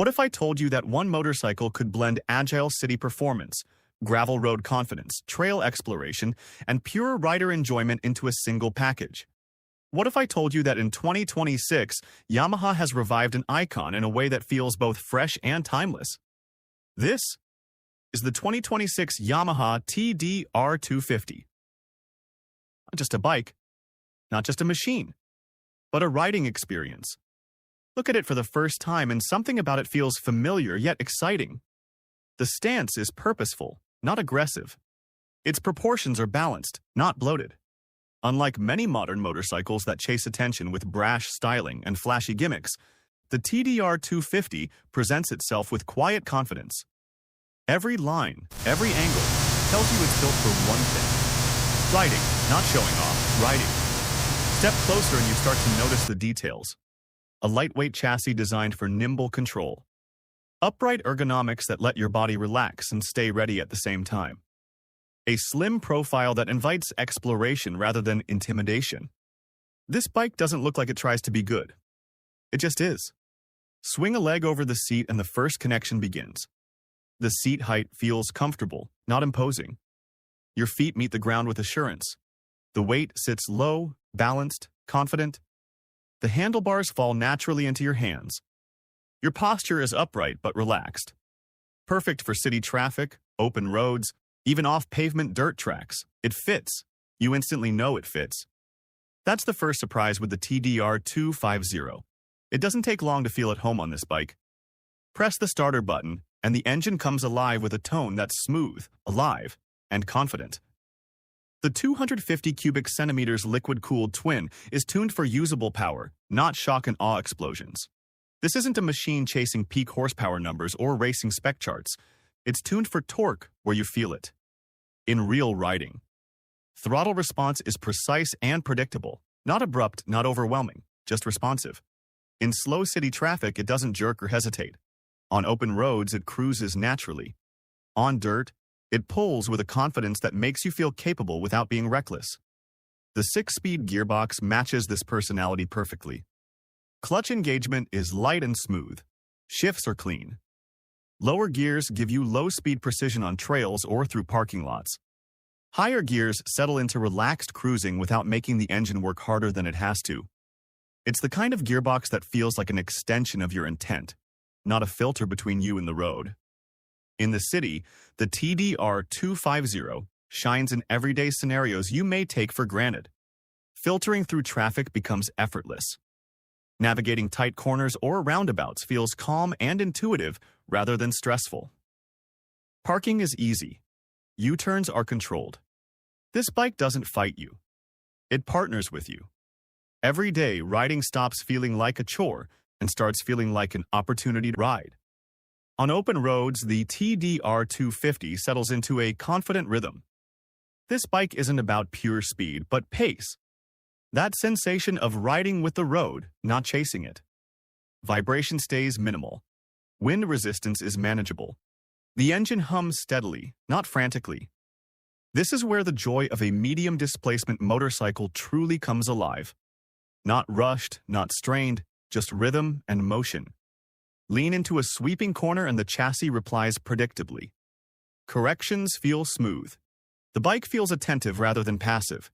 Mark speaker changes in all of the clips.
Speaker 1: What if I told you that one motorcycle could blend agile city performance, gravel road confidence, trail exploration, and pure rider enjoyment into a single package? What if I told you that in 2026, Yamaha has revived an icon in a way that feels both fresh and timeless? This is the 2026 Yamaha DTR250. Not just a bike, not just a machine, but a riding experience. Look at it for the first time and something about it feels familiar yet exciting. The stance is purposeful, not aggressive. Its proportions are balanced, not bloated. Unlike many modern motorcycles that chase attention with brash styling and flashy gimmicks, the DTR250 presents itself with quiet confidence. Every line, every angle, tells you it's built for one thing. Riding, not showing off, riding. Step closer and you start to notice the details. A lightweight chassis designed for nimble control. Upright ergonomics that let your body relax and stay ready at the same time. A slim profile that invites exploration rather than intimidation. This bike doesn't look like it tries to be good. It just is. Swing a leg over the seat and the first connection begins. The seat height feels comfortable, not imposing. Your feet meet the ground with assurance. The weight sits low, balanced, confident. The handlebars fall naturally into your hands. Your posture is upright but relaxed. Perfect for city traffic, open roads, even off-pavement dirt tracks. It fits. You instantly know it fits. That's the first surprise with the DTR250. It doesn't take long to feel at home on this bike. Press the starter button, and the engine comes alive with a tone that's smooth, alive, and confident. The 250 cubic centimeters liquid-cooled twin is tuned for usable power, not shock and awe explosions. This isn't a machine chasing peak horsepower numbers or racing spec charts. It's tuned for torque where you feel it. In real riding. Throttle response is precise and predictable, not abrupt, not overwhelming, just responsive. In slow city traffic, it doesn't jerk or hesitate. On open roads, it cruises naturally. On dirt, it pulls with a confidence that makes you feel capable without being reckless. The 6-speed gearbox matches this personality perfectly. Clutch engagement is light and smooth. Shifts are clean. Lower gears give you low-speed precision on trails or through parking lots. Higher gears settle into relaxed cruising without making the engine work harder than it has to. It's the kind of gearbox that feels like an extension of your intent, not a filter between you and the road. In the city, the DTR250 shines in everyday scenarios you may take for granted. Filtering through traffic becomes effortless. Navigating tight corners or roundabouts feels calm and intuitive rather than stressful. Parking is easy. U-turns are controlled. This bike doesn't fight you. It partners with you. Every day, riding stops feeling like a chore and starts feeling like an opportunity to ride. On open roads, the DTR250 settles into a confident rhythm. This bike isn't about pure speed, but pace. That sensation of riding with the road, not chasing it. Vibration stays minimal. Wind resistance is manageable. The engine hums steadily, not frantically. This is where the joy of a medium displacement motorcycle truly comes alive. Not rushed, not strained, just rhythm and motion. Lean into a sweeping corner and the chassis replies predictably. Corrections feel smooth. The bike feels attentive rather than passive.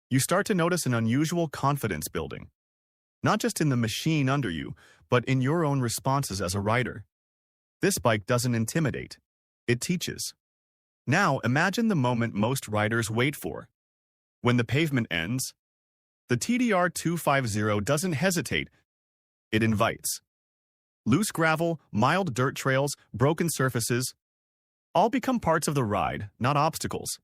Speaker 1: You start to notice an unusual confidence building. Not just in the machine under you, but in your own responses as a rider. This bike doesn't intimidate. It teaches. Now imagine the moment most riders wait for. When the pavement ends, the DTR250 doesn't hesitate. It invites. Loose gravel, mild dirt trails, broken surfaces, all become parts of the ride, not obstacles.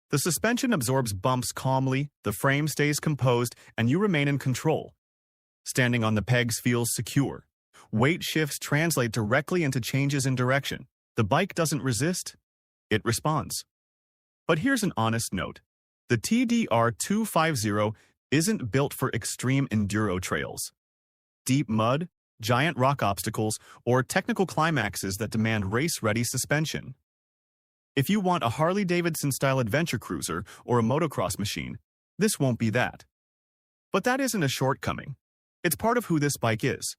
Speaker 1: The suspension absorbs bumps calmly, the frame stays composed, and you remain in control. Standing on the pegs feels secure. Weight shifts translate directly into changes in direction. The bike doesn't resist, it responds. But here's an honest note. The DTR250 isn't built for extreme enduro trails. Deep mud, giant rock obstacles, or technical climaxes that demand race-ready suspension. If you want a Harley-Davidson-style adventure cruiser or a motocross machine, this won't be that. But that isn't a shortcoming. It's part of who this bike is.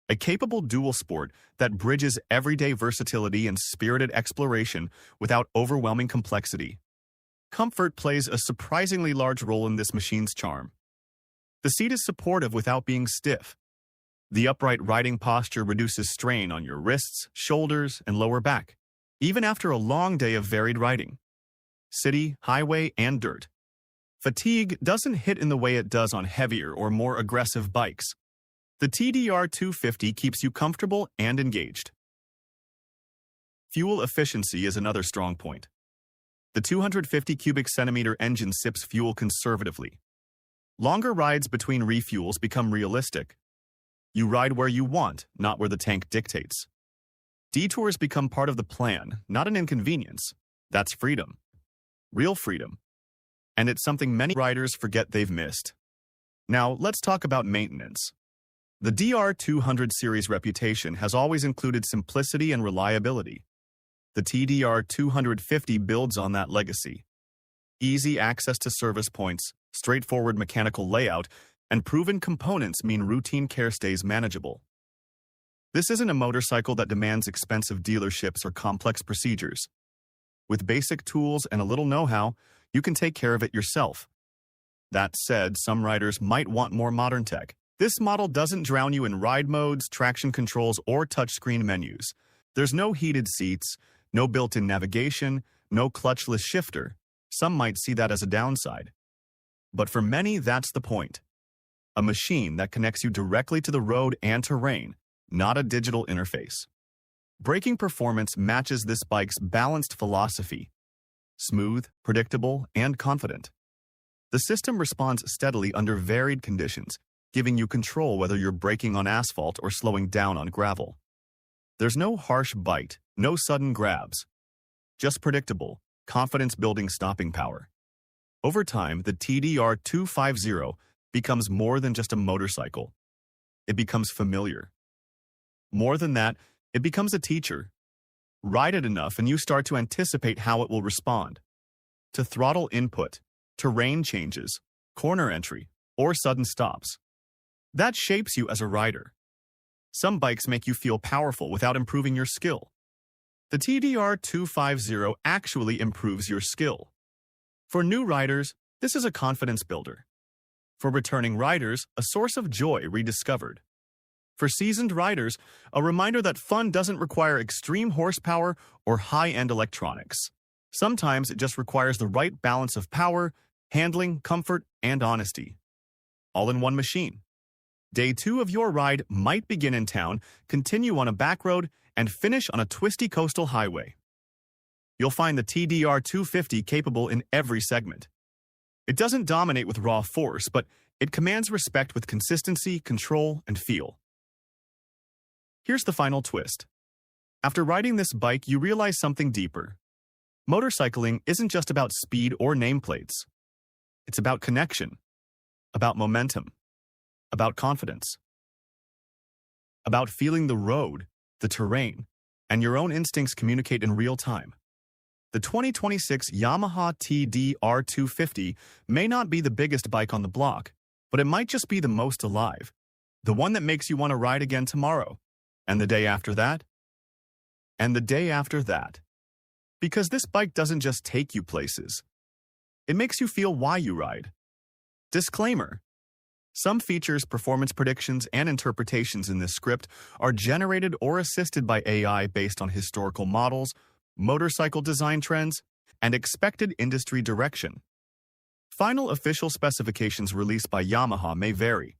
Speaker 1: A capable dual sport that bridges everyday versatility and spirited exploration without overwhelming complexity. Comfort plays a surprisingly large role in this machine's charm. The seat is supportive without being stiff. The upright riding posture reduces strain on your wrists, shoulders, and lower back, even after a long day of varied riding. City, highway, and dirt. Fatigue doesn't hit in the way it does on heavier or more aggressive bikes. The DTR250 keeps you comfortable and engaged. Fuel efficiency is another strong point. The 250 cubic centimeter engine sips fuel conservatively. Longer rides between refuels become realistic. You ride where you want, not where the tank dictates. Detours become part of the plan, not an inconvenience. That's freedom. Real freedom. And it's something many riders forget they've missed. Now, let's talk about maintenance. The DR200 series reputation has always included simplicity and reliability. The TDR250 builds on that legacy. Easy access to service points, straightforward mechanical layout, and proven components mean routine care stays manageable. This isn't a motorcycle that demands expensive dealerships or complex procedures. With basic tools and a little know-how, you can take care of it yourself. That said, some riders might want more modern tech. This model doesn't drown you in ride modes, traction controls, or touchscreen menus. There's no heated seats, no built-in navigation, no clutchless shifter. Some might see that as a downside. But for many, that's the point. A machine that connects you directly to the road and terrain, not a digital interface. Braking performance matches this bike's balanced philosophy. Smooth, predictable, and confident. The system responds steadily under varied conditions, giving you control whether you're braking on asphalt or slowing down on gravel. There's no harsh bite, no sudden grabs. Just predictable, confidence-building stopping power. Over time, the TDR250 becomes more than just a motorcycle. It becomes familiar. More than that, it becomes a teacher. Ride it enough and you start to anticipate how it will respond. To throttle input, terrain changes, corner entry, or sudden stops. That shapes you as a rider. Some bikes make you feel powerful without improving your skill. The TDR250 actually improves your skill. For new riders, this is a confidence builder. For returning riders, a source of joy rediscovered. For seasoned riders, a reminder that fun doesn't require extreme horsepower or high-end electronics. Sometimes it just requires the right balance of power, handling, comfort, and honesty. All in one machine. Day 2 of your ride might begin in town, continue on a back road, and finish on a twisty coastal highway. You'll find the TDR250 capable in every segment. It doesn't dominate with raw force, but it commands respect with consistency, control, and feel. Here's the final twist. After riding this bike, you realize something deeper. Motorcycling isn't just about speed or nameplates. It's about connection, about momentum, about confidence, about feeling the road, the terrain, and your own instincts communicate in real time. The 2026 Yamaha DTR250 may not be the biggest bike on the block, but it might just be the most alive, the one that makes you want to ride again tomorrow, and the day after that, and the day after that. Because this bike doesn't just take you places. It makes you feel why you ride. Disclaimer. Some features, performance predictions, and interpretations in this script are generated or assisted by AI based on historical models, motorcycle design trends, and expected industry direction. Final official specifications released by Yamaha may vary.